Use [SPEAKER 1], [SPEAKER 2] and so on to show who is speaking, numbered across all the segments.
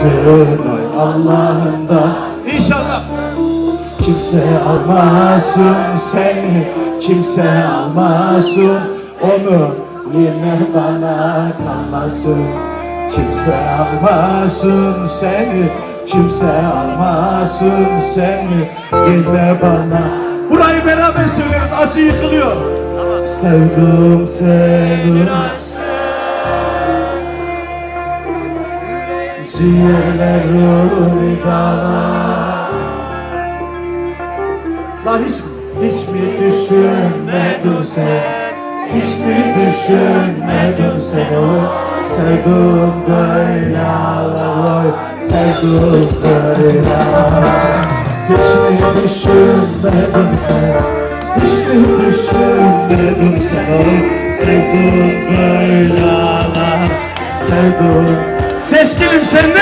[SPEAKER 1] almasın oy Allah'ından.
[SPEAKER 2] İnşallah.
[SPEAKER 1] Kimse almasın seni, kimse almasın onu, yine bana kalmasın. Kimse almasın seni, kimse almasın seni, yine bana.
[SPEAKER 2] Burayı beraber söyleriz. Aşı yıkılıyor.
[SPEAKER 1] Sevdim seni, ciğerlerimi dağlar.
[SPEAKER 2] La
[SPEAKER 1] Hiç mi düşünmedin sen, hiç mi düşünmedin sen oy. Sevdim böyle oy, sevdim böyle. Hiç mi düşünmedin sen, hiç mi düşünmedin sen oy. Sevdim böyle sevdim.
[SPEAKER 2] Seçkinim sende.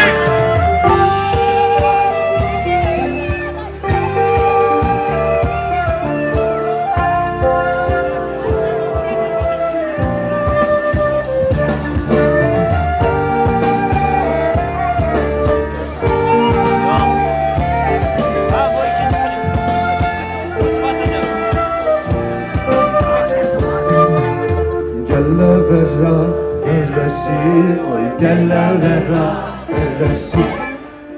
[SPEAKER 1] Gelle verra örresi, oy gelle verra örresi.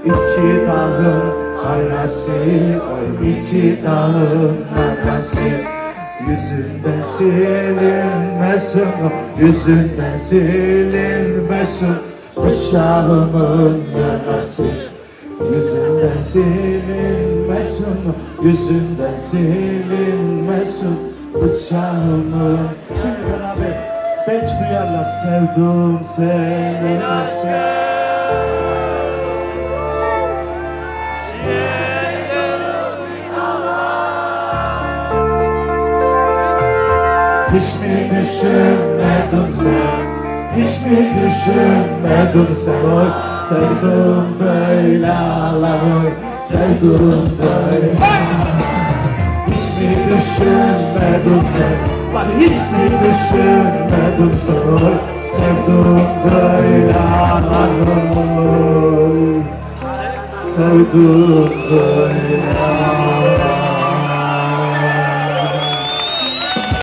[SPEAKER 1] İki dağın arası, oy iki dağın arası. Yüzünden silinmesin, yüzünden silinmesin bıçağımın yarası. Yüzünden silinmesin, yüzünden silinmesin bıçağımın.
[SPEAKER 2] Şimdi beraber. Belki duyarlar.
[SPEAKER 1] Sevdim seni aşkım. Hiç mi düşünmedin sen, hiç mi düşünmedin sen oy. Sevdim böyle oy, sevdim böyle. Hiç mi düşünmedin sen,
[SPEAKER 2] Bak hiç
[SPEAKER 1] hiç mi düşünmedin sen oy. Sevdim böyle oy, sevdim böyle.